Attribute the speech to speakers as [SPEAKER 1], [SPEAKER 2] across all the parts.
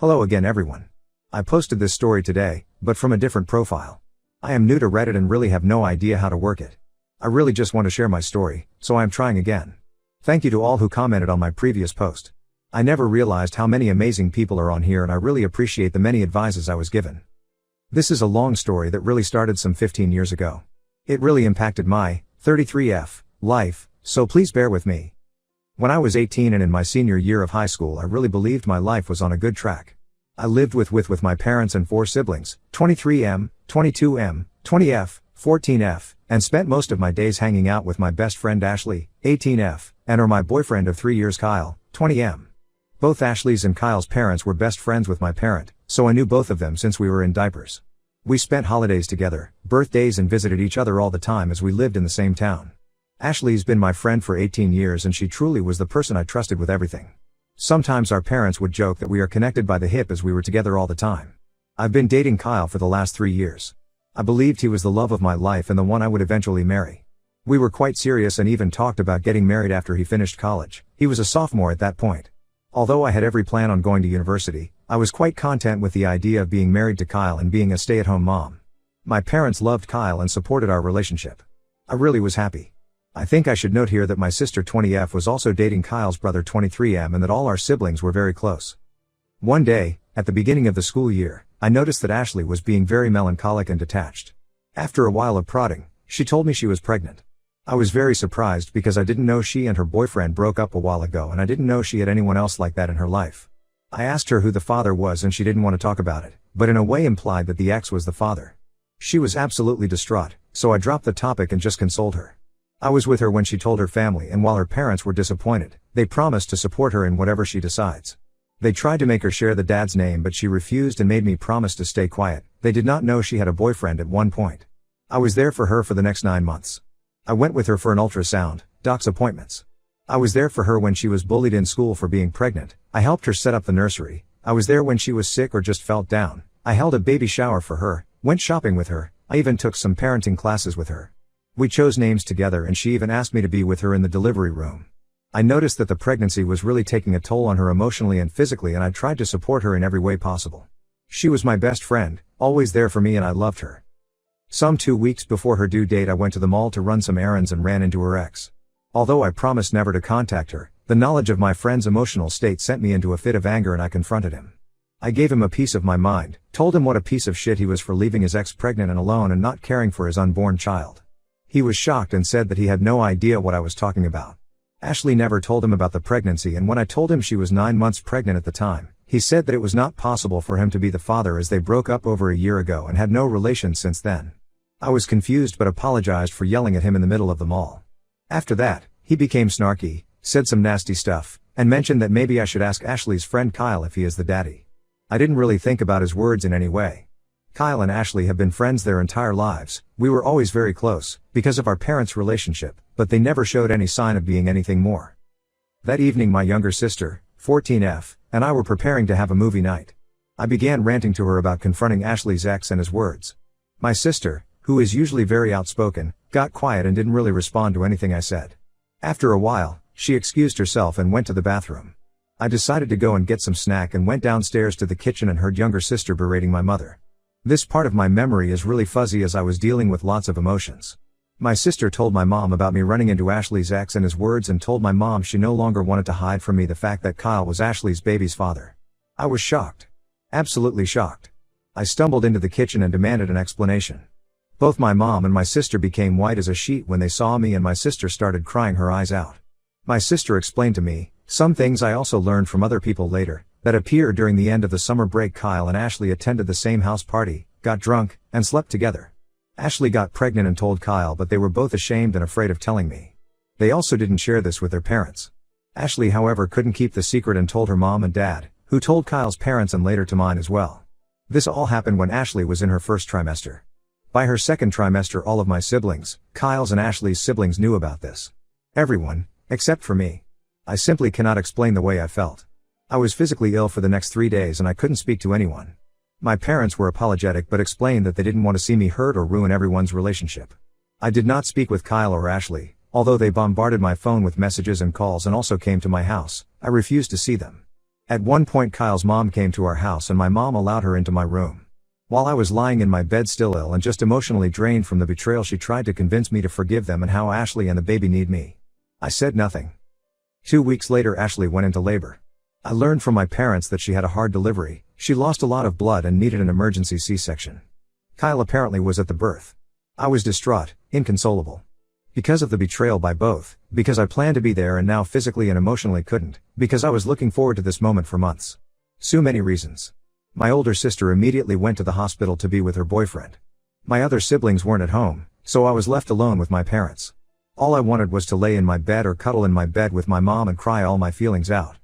[SPEAKER 1] Hello again everyone. I posted this story today, but from a different profile. I am new to Reddit and really have no idea how to work it. I really just want to share my story, so I am trying again. Thank you to all who commented on my previous post. I never realized how many amazing people are on here and I really appreciate the many advices I was given. This is a long story that really started some 15 years ago. It really impacted my 33F life, so please bear with me. When I was 18 and in my senior year of high school, I really believed my life was on a good track. I lived with my parents and 4 siblings, 23M, 22M, 20F, 14F, and spent most of my days hanging out with my best friend Ashley, 18F, and my boyfriend of 3 years Kyle, 20M. Both Ashley's and Kyle's parents were best friends with my parent, so I knew both of them since we were in diapers. We spent holidays together, birthdays, and visited each other all the time as we lived in the same town. Ashley's been my friend for 18 years and she truly was the person I trusted with everything. Sometimes our parents would joke that we are connected by the hip as we were together all the time. I've been dating Kyle for the last 3 years. I believed he was the love of my life and the one I would eventually marry. We were quite serious and even talked about getting married after he finished college. He was a sophomore at that point. Although I had every plan on going to university, I was quite content with the idea of being married to Kyle and being a stay-at-home mom. My parents loved Kyle and supported our relationship. I really was happy. I think I should note here that my sister 20F was also dating Kyle's brother 23M and that all our siblings were very close. One day, at the beginning of the school year, I noticed that Ashley was being very melancholic and detached. After a while of prodding, she told me she was pregnant. I was very surprised because I didn't know she and her boyfriend broke up a while ago and I didn't know she had anyone else like that in her life. I asked her who the father was and she didn't want to talk about it, but in a way implied that the ex was the father. She was absolutely distraught, so I dropped the topic and just consoled her. I was with her when she told her family, and while her parents were disappointed, they promised to support her in whatever she decides. They tried to make her share the dad's name but she refused and made me promise to stay quiet. They did not know she had a boyfriend at one point. I was there for her for the next 9 months. I went with her for an ultrasound, doc's appointments. I was there for her when she was bullied in school for being pregnant. I helped her set up the nursery. I was there when she was sick or just felt down. I held a baby shower for her, went shopping with her. I even took some parenting classes with her. We chose names together and she even asked me to be with her in the delivery room. I noticed that the pregnancy was really taking a toll on her emotionally and physically and I tried to support her in every way possible. She was my best friend, always there for me, and I loved her. Some 2 weeks before her due date I went to the mall to run some errands and ran into her ex. Although I promised never to contact her, the knowledge of my friend's emotional state sent me into a fit of anger and I confronted him. I gave him a piece of my mind, told him what a piece of shit he was for leaving his ex pregnant and alone and not caring for his unborn child. He was shocked and said that he had no idea what I was talking about. Ashley never told him about the pregnancy, and when I told him she was 9 months pregnant at the time, he said that it was not possible for him to be the father as they broke up over a year ago and had no relations since then. I was confused but apologized for yelling at him in the middle of the mall. After that, he became snarky, said some nasty stuff, and mentioned that maybe I should ask Ashley's friend Kyle if he is the daddy. I didn't really think about his words in any way. Kyle and Ashley have been friends their entire lives. We were always very close, because of our parents' relationship, but they never showed any sign of being anything more. That evening my younger sister, 14F, and I were preparing to have a movie night. I began ranting to her about confronting Ashley's ex and his words. My sister, who is usually very outspoken, got quiet and didn't really respond to anything I said. After a while, she excused herself and went to the bathroom. I decided to go and get some snack and went downstairs to the kitchen and heard younger sister berating my mother. This part of my memory is really fuzzy as I was dealing with lots of emotions. My sister told my mom about me running into Ashley's ex and his words and told my mom she no longer wanted to hide from me the fact that Kyle was Ashley's baby's father. I was shocked. Absolutely shocked. I stumbled into the kitchen and demanded an explanation. Both my mom and my sister became white as a sheet when they saw me and my sister started crying her eyes out. My sister explained to me some things I also learned from other people later, that appeared during the end of the summer break. Kyle and Ashley attended the same house party, got drunk, and slept together. Ashley got pregnant and told Kyle, but they were both ashamed and afraid of telling me. They also didn't share this with their parents. Ashley, however, couldn't keep the secret and told her mom and dad, who told Kyle's parents and later to mine as well. This all happened when Ashley was in her first trimester. By her second trimester, all of my siblings, Kyle's and Ashley's siblings, knew about this. Everyone, except for me. I simply cannot explain the way I felt. I was physically ill for the next 3 days and I couldn't speak to anyone. My parents were apologetic but explained that they didn't want to see me hurt or ruin everyone's relationship. I did not speak with Kyle or Ashley, although they bombarded my phone with messages and calls and also came to my house. I refused to see them. At one point Kyle's mom came to our house and my mom allowed her into my room. While I was lying in my bed still ill and just emotionally drained from the betrayal, she tried to convince me to forgive them and how Ashley and the baby need me. I said nothing. 2 weeks later Ashley went into labor. I learned from my parents that she had a hard delivery, she lost a lot of blood and needed an emergency C-section. Kyle apparently was at the birth. I was distraught, inconsolable. Because of the betrayal by both, because I planned to be there and now physically and emotionally couldn't, because I was looking forward to this moment for months. So many reasons. My older sister immediately went to the hospital to be with her boyfriend. My other siblings weren't at home, so I was left alone with my parents. All I wanted was to lay in my bed or cuddle in my bed with my mom and cry all my feelings out.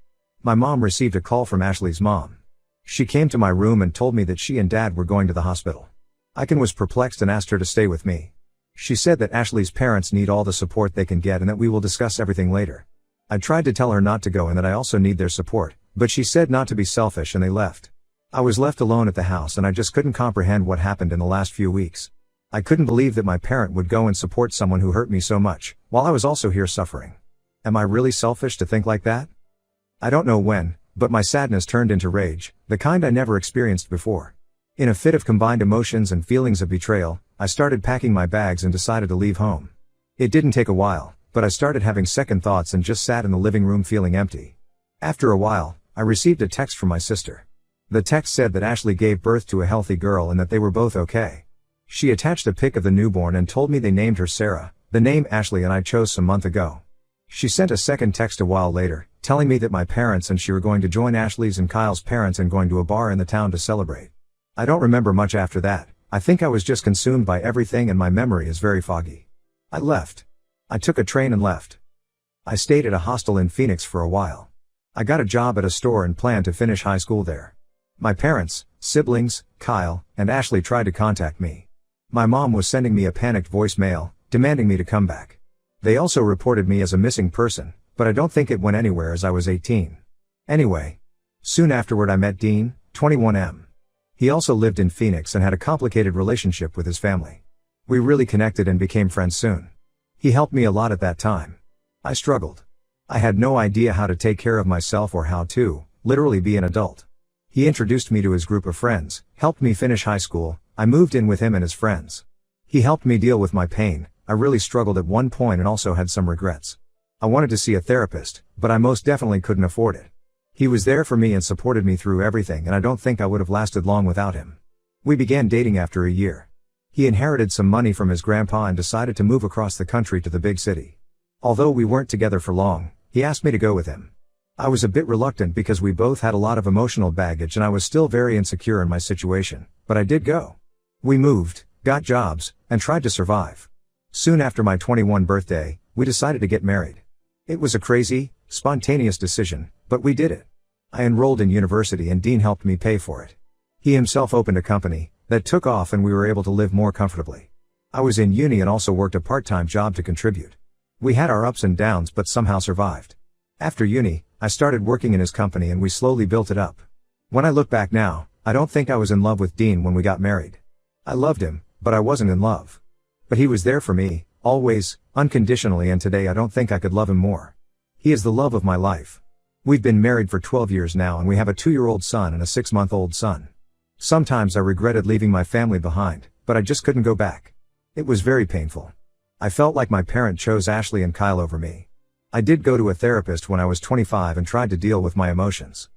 [SPEAKER 1] My mom received a call from Ashley's mom. She came to my room and told me that she and dad were going to the hospital. I was perplexed and asked her to stay with me. She said that Ashley's parents need all the support they can get and that we will discuss everything later. I tried to tell her not to go and that I also need their support, but she said not to be selfish and they left. I was left alone at the house and I just couldn't comprehend what happened in the last few weeks. I couldn't believe that my parent would go and support someone who hurt me so much, while I was also here suffering. Am I really selfish to think like that? I don't know when, but my sadness turned into rage, the kind I never experienced before. In a fit of combined emotions and feelings of betrayal, I started packing my bags and decided to leave home. It didn't take a while, but I started having second thoughts and just sat in the living room feeling empty. After a while, I received a text from my sister. The text said that Ashley gave birth to a healthy girl and that they were both okay. She attached a pic of the newborn and told me they named her Sarah, the name Ashley and I chose some month ago. She sent a second text a while later, telling me that my parents and she were going to join Ashley's and Kyle's parents and going to a bar in the town to celebrate. I don't remember much after that. I think I was just consumed by everything and my memory is very foggy. I left. I took a train and left. I stayed at a hostel in Phoenix for a while. I got a job at a store and planned to finish high school there. My parents, siblings, Kyle, and Ashley tried to contact me. My mom was sending me a panicked voicemail, demanding me to come back. They also reported me as a missing person, but I don't think it went anywhere as I was 18. Anyway. Soon afterward I met Dean, 21M. He also lived in Phoenix and had a complicated relationship with his family. We really connected and became friends soon. He helped me a lot at that time. I struggled. I had no idea how to take care of myself or how to, literally be an adult. He introduced me to his group of friends, helped me finish high school, I moved in with him and his friends. He helped me deal with my pain. I really struggled at one point and also had some regrets. I wanted to see a therapist, but I most definitely couldn't afford it. He was there for me and supported me through everything and I don't think I would have lasted long without him. We began dating after a year. He inherited some money from his grandpa and decided to move across the country to the big city. Although we weren't together for long, he asked me to go with him. I was a bit reluctant because we both had a lot of emotional baggage and I was still very insecure in my situation, but I did go. We moved, got jobs, and tried to survive. Soon after my 21st birthday, we decided to get married. It was a crazy, spontaneous decision, but we did it. I enrolled in university and Dean helped me pay for it. He himself opened a company that took off and we were able to live more comfortably. I was in uni and also worked a part-time job to contribute. We had our ups and downs but somehow survived. After uni, I started working in his company and we slowly built it up. When I look back now, I don't think I was in love with Dean when we got married. I loved him, but I wasn't in love. But he was there for me, always, unconditionally, and today I don't think I could love him more. He is the love of my life. We've been married for 12 years now and we have a 2-year-old son and a 6-month-old son. Sometimes I regretted leaving my family behind, but I just couldn't go back. It was very painful. I felt like my parent chose Ashley and Kyle over me. I did go to a therapist when I was 25 and tried to deal with my emotions.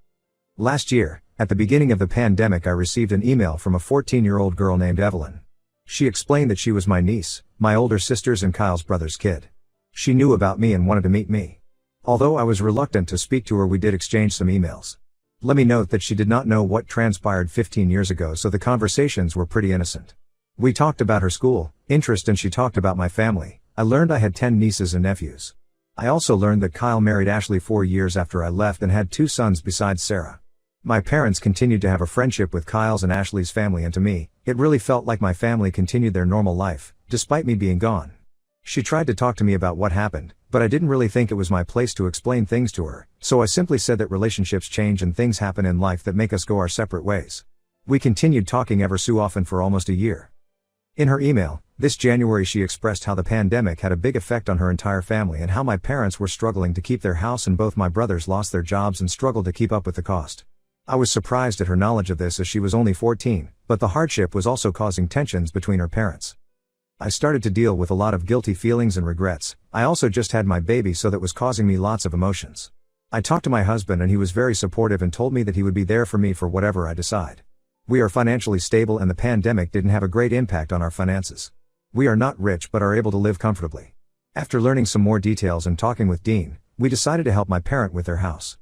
[SPEAKER 1] Last year, at the beginning of the pandemic, I received an email from a 14-year-old girl named Evelyn. She explained that she was my niece, my older sister's and Kyle's brother's kid. She knew about me and wanted to meet me. Although I was reluctant to speak to her, we did exchange some emails. Let me note that she did not know what transpired 15 years ago, so the conversations were pretty innocent. We talked about her school, interest, and she talked about my family. I learned I had 10 nieces and nephews. I also learned that Kyle married Ashley 4 years after I left and had 2 sons besides Sarah. My parents continued to have a friendship with Kyle's and Ashley's family, and to me, it really felt like my family continued their normal life, despite me being gone. She tried to talk to me about what happened, but I didn't really think it was my place to explain things to her, so I simply said that relationships change and things happen in life that make us go our separate ways. We continued talking ever so often for almost a year. In her email, this January she expressed how the pandemic had a big effect on her entire family and how my parents were struggling to keep their house and both my brothers lost their jobs and struggled to keep up with the cost. I was surprised at her knowledge of this as she was only 14, but the hardship was also causing tensions between her parents. I started to deal with a lot of guilty feelings and regrets. I also just had my baby, so that was causing me lots of emotions. I talked to my husband and he was very supportive and told me that he would be there for me for whatever I decide. We are financially stable and the pandemic didn't have a great impact on our finances. We are not rich but are able to live comfortably. After learning some more details and talking with Dean, we decided to help my parent with their house.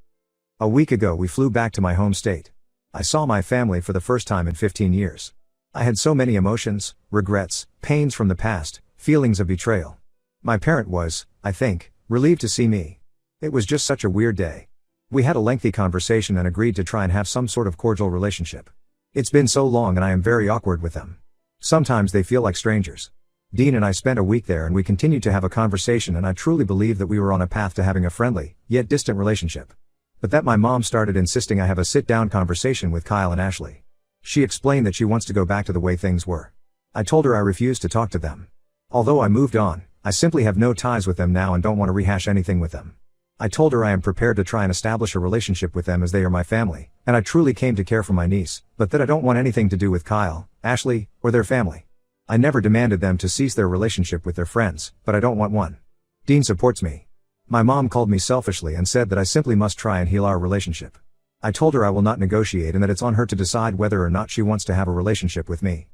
[SPEAKER 1] A week ago we flew back to my home state. I saw my family for the first time in 15 years. I had so many emotions, regrets, pains from the past, feelings of betrayal. My parent was, I think, relieved to see me. It was just such a weird day. We had a lengthy conversation and agreed to try and have some sort of cordial relationship. It's been so long and I am very awkward with them. Sometimes they feel like strangers. Dean and I spent a week there and we continued to have a conversation, and I truly believe that we were on a path to having a friendly, yet distant relationship. But that my mom started insisting I have a sit-down conversation with Kyle and Ashley. She explained that she wants to go back to the way things were. I told her I refused to talk to them. Although I moved on, I simply have no ties with them now and don't want to rehash anything with them. I told her I am prepared to try and establish a relationship with them as they are my family, and I truly came to care for my niece, but that I don't want anything to do with Kyle, Ashley, or their family. I never demanded them to cease their relationship with their friends, but I don't want one. Dean supports me. My mom called me selfishly and said that I simply must try and heal our relationship. I told her I will not negotiate and that it's on her to decide whether or not she wants to have a relationship with me.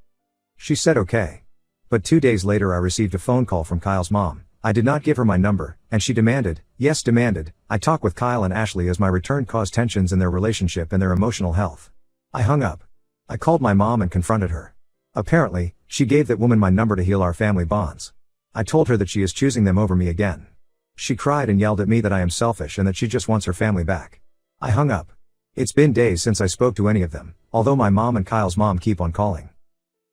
[SPEAKER 1] She said okay. But 2 days later I received a phone call from Kyle's mom. I did not give her my number, and she demanded, I talk with Kyle and Ashley as my return caused tensions in their relationship and their emotional health. I hung up. I called my mom and confronted her. Apparently, she gave that woman my number to heal our family bonds. I told her that she is choosing them over me again. She cried and yelled at me that I am selfish and that she just wants her family back. I hung up. It's been days since I spoke to any of them, although my mom and Kyle's mom keep on calling.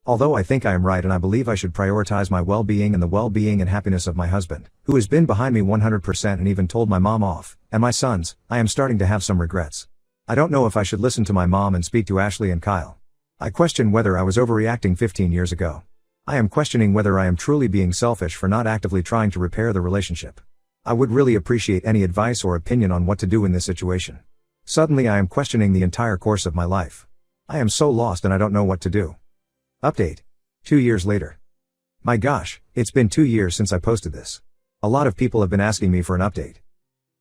[SPEAKER 1] Although I think I am right and I believe I should prioritize my well-being and the well-being and happiness of my husband, who has been behind me 100% and even told my mom off, and my sons, I am starting to have some regrets. I don't know if I should listen to my mom and speak to Ashley and Kyle. I question whether I was overreacting 15 years ago. I am questioning whether I am truly being selfish for not actively trying to repair the relationship. I would really appreciate any advice or opinion on what to do in this situation. Suddenly I am questioning the entire course of my life. I am so lost and I don't know what to do. Update. 2 years later. My gosh, it's been 2 years since I posted this. A lot of people have been asking me for an update.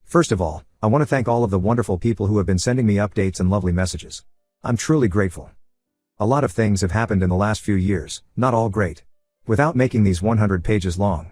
[SPEAKER 1] First of all, I want to thank all of the wonderful people who have been sending me updates and lovely messages. I'm truly grateful. A lot of things have happened in the last few years, not all great. Without making these 100 pages long.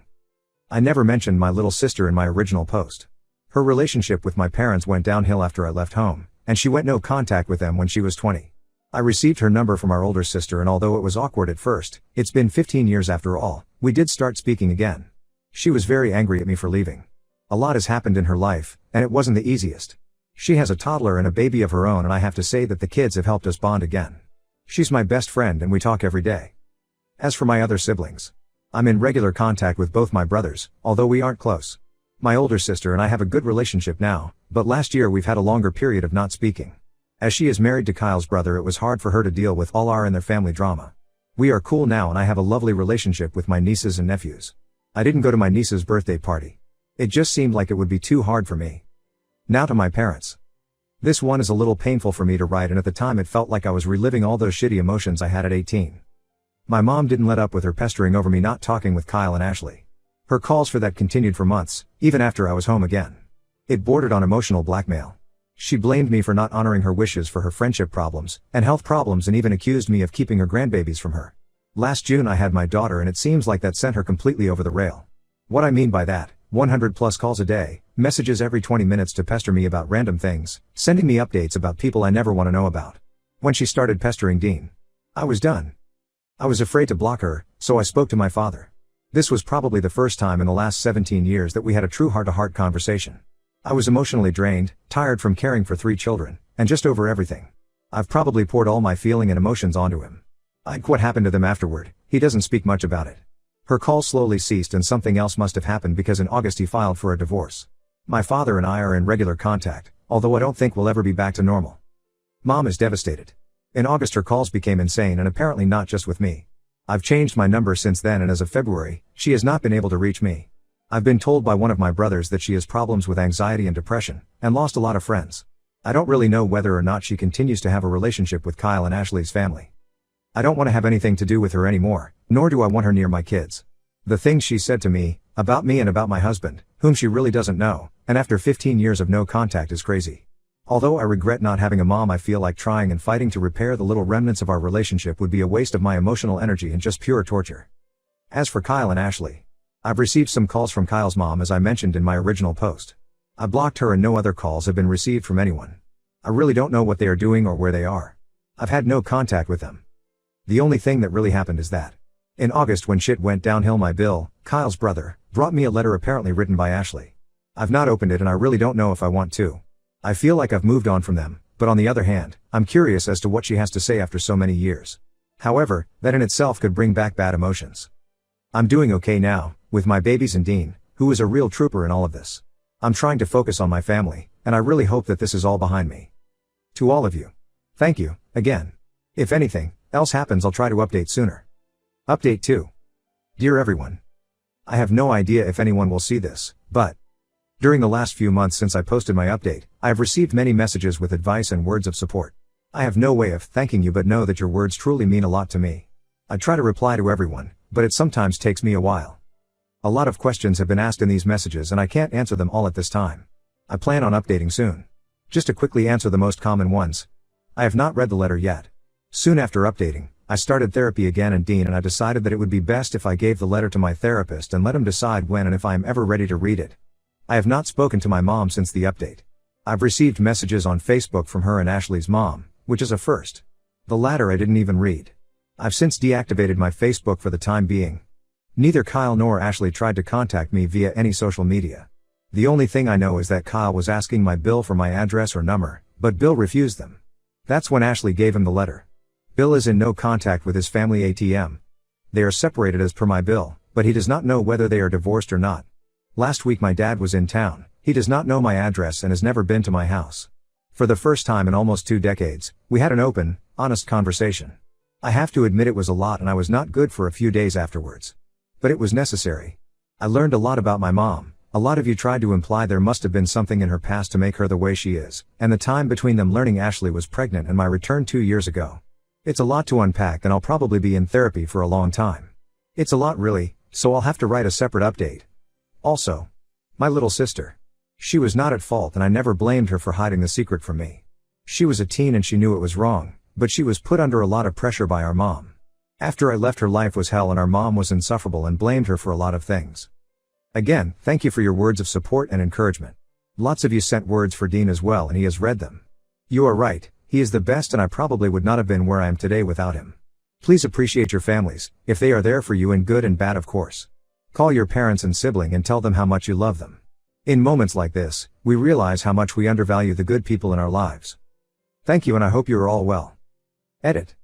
[SPEAKER 1] I never mentioned my little sister in my original post. Her relationship with my parents went downhill after I left home, and she went no contact with them when she was 20. I received her number from our older sister, and although it was awkward at first, it's been 15 years after all, we did start speaking again. She was very angry at me for leaving. A lot has happened in her life, and it wasn't the easiest. She has a toddler and a baby of her own, and I have to say that the kids have helped us bond again. She's my best friend and we talk every day. As for my other siblings, I'm in regular contact with both my brothers, although we aren't close. My older sister and I have a good relationship now, but last year we've had a longer period of not speaking. As she is married to Kyle's brother, it was hard for her to deal with all our and their family drama. We are cool now and I have a lovely relationship with my nieces and nephews. I didn't go to my niece's birthday party. It just seemed like it would be too hard for me. Now to my parents. This one is a little painful for me to write, and at the time it felt like I was reliving all those shitty emotions I had at 18. My mom didn't let up with her pestering over me not talking with Kyle and Ashley. Her calls for that continued for months, even after I was home again. It bordered on emotional blackmail. She blamed me for not honoring her wishes for her friendship problems and health problems, and even accused me of keeping her grandbabies from her. Last June I had my daughter, and it seems like that sent her completely over the rail. What I mean by that, 100 plus calls a day, messages every 20 minutes to pester me about random things, sending me updates about people I never want to know about. When she started pestering Dean, I was done. I was afraid to block her, so I spoke to my father. This was probably the first time in the last 17 years that we had a true heart-to-heart conversation. I was emotionally drained, tired from caring for 3 children, and just over everything. I've probably poured all my feeling and emotions onto him. What happened to them afterward, he doesn't speak much about it. Her calls slowly ceased, and something else must have happened because in August he filed for a divorce. My father and I are in regular contact, although I don't think we'll ever be back to normal. Mom is devastated. In August her calls became insane, and apparently not just with me. I've changed my number since then, and as of February, she has not been able to reach me. I've been told by one of my brothers that she has problems with anxiety and depression, and lost a lot of friends. I don't really know whether or not she continues to have a relationship with Kyle and Ashley's family. I don't want to have anything to do with her anymore, nor do I want her near my kids. The things she said to me, about me and about my husband, whom she really doesn't know, and after 15 years of no contact, is crazy. Although I regret not having a mom, I feel like trying and fighting to repair the little remnants of our relationship would be a waste of my emotional energy and just pure torture. As for Kyle and Ashley, I've received some calls from Kyle's mom, as I mentioned in my original post. I blocked her and no other calls have been received from anyone. I really don't know what they are doing or where they are. I've had no contact with them. The only thing that really happened is that in August, when shit went downhill, my Bill, Kyle's brother, brought me a letter apparently written by Ashley. I've not opened it and I really don't know if I want to. I feel like I've moved on from them, but on the other hand, I'm curious as to what she has to say after so many years. However, that in itself could bring back bad emotions. I'm doing okay now, with my babies and Dean, who is a real trooper in all of this. I'm trying to focus on my family, and I really hope that this is all behind me. To all of you, thank you, again. If anything else happens, I'll try to update sooner. Update 2. Dear everyone, I have no idea if anyone will see this, but during the last few months since I posted my update, I have received many messages with advice and words of support. I have no way of thanking you, but know that your words truly mean a lot to me. I try to reply to everyone, but it sometimes takes me a while. A lot of questions have been asked in these messages and I can't answer them all at this time. I plan on updating soon. Just to quickly answer the most common ones. I have not read the letter yet. Soon after updating, I started therapy again, and Dean and I decided that it would be best if I gave the letter to my therapist and let him decide when and if I am ever ready to read it. I have not spoken to my mom since the update. I've received messages on Facebook from her and Ashley's mom, which is a first. The latter I didn't even read. I've since deactivated my Facebook for the time being. Neither Kyle nor Ashley tried to contact me via any social media. The only thing I know is that Kyle was asking my Bill for my address or number, but Bill refused them. That's when Ashley gave him the letter. Bill is in no contact with his family ATM. They are separated as per my Bill, but he does not know whether they are divorced or not. Last week my dad was in town. He does not know my address and has never been to my house. For the first time in almost 2 decades, we had an open, honest conversation. I have to admit it was a lot and I was not good for a few days afterwards. But it was necessary. I learned a lot about my mom. A lot of you tried to imply there must have been something in her past to make her the way she is, and the time between them learning Ashley was pregnant and my return 2 years ago. It's a lot to unpack and I'll probably be in therapy for a long time. It's a lot really, so I'll have to write a separate update. Also, my little sister. She was not at fault and I never blamed her for hiding the secret from me. She was a teen and she knew it was wrong, but she was put under a lot of pressure by our mom. After I left, her life was hell and our mom was insufferable and blamed her for a lot of things. Again, thank you for your words of support and encouragement. Lots of you sent words for Dean as well and he has read them. You are right, he is the best and I probably would not have been where I am today without him. Please appreciate your families, if they are there for you in good and bad, of course. Call your parents and sibling and tell them how much you love them. In moments like this, we realize how much we undervalue the good people in our lives. Thank you and I hope you are all well. Edit.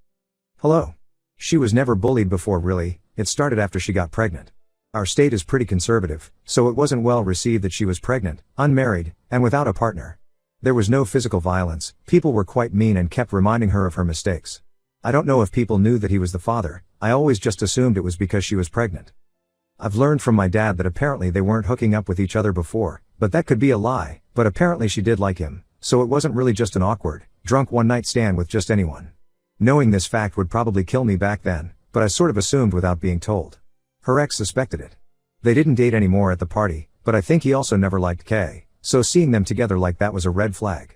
[SPEAKER 1] Hello. She was never bullied before really, it started after she got pregnant. Our state is pretty conservative, so it wasn't well received that she was pregnant, unmarried, and without a partner. There was no physical violence, people were quite mean and kept reminding her of her mistakes. I don't know if people knew that he was the father, I always just assumed it was because she was pregnant. I've learned from my dad that apparently they weren't hooking up with each other before, but that could be a lie, but apparently she did like him, so it wasn't really just an awkward, drunk one-night stand with just anyone. Knowing this fact would probably kill me back then, but I sort of assumed without being told. Her ex suspected it. They didn't date anymore at the party, but I think he also never liked Kay, so seeing them together like that was a red flag.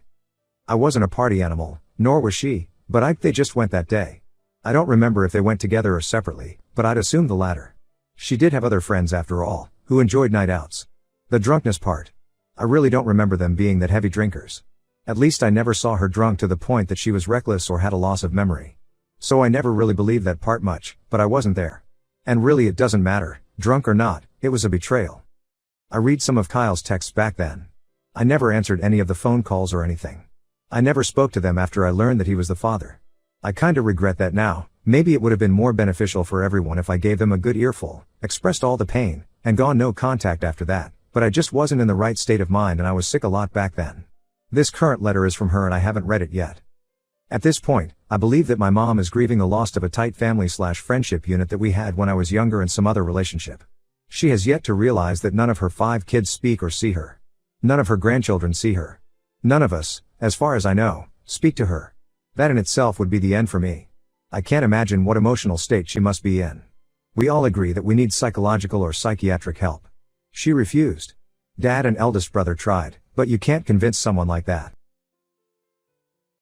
[SPEAKER 1] I wasn't a party animal, nor was she, but they just went that day. I don't remember if they went together or separately, but I'd assume the latter. She did have other friends after all, who enjoyed night outs. The drunkenness part. I really don't remember them being that heavy drinkers. At least I never saw her drunk to the point that she was reckless or had a loss of memory. So I never really believed that part much, but I wasn't there. And really it doesn't matter, drunk or not, it was a betrayal. I read some of Kyle's texts back then. I never answered any of the phone calls or anything. I never spoke to them after I learned that he was the father. I kinda regret that now. Maybe it would have been more beneficial for everyone if I gave them a good earful, expressed all the pain, and gone no contact after that, but I just wasn't in the right state of mind and I was sick a lot back then. This current letter is from her and I haven't read it yet. At this point, I believe that my mom is grieving the loss of a tight family/friendship unit that we had when I was younger and some other relationship. She has yet to realize that none of her 5 kids speak or see her. None of her grandchildren see her. None of us, as far as I know, speak to her. That in itself would be the end for me. I can't imagine what emotional state she must be in. We all agree that we need psychological or psychiatric help. She refused. Dad and eldest brother tried, but you can't convince someone like that.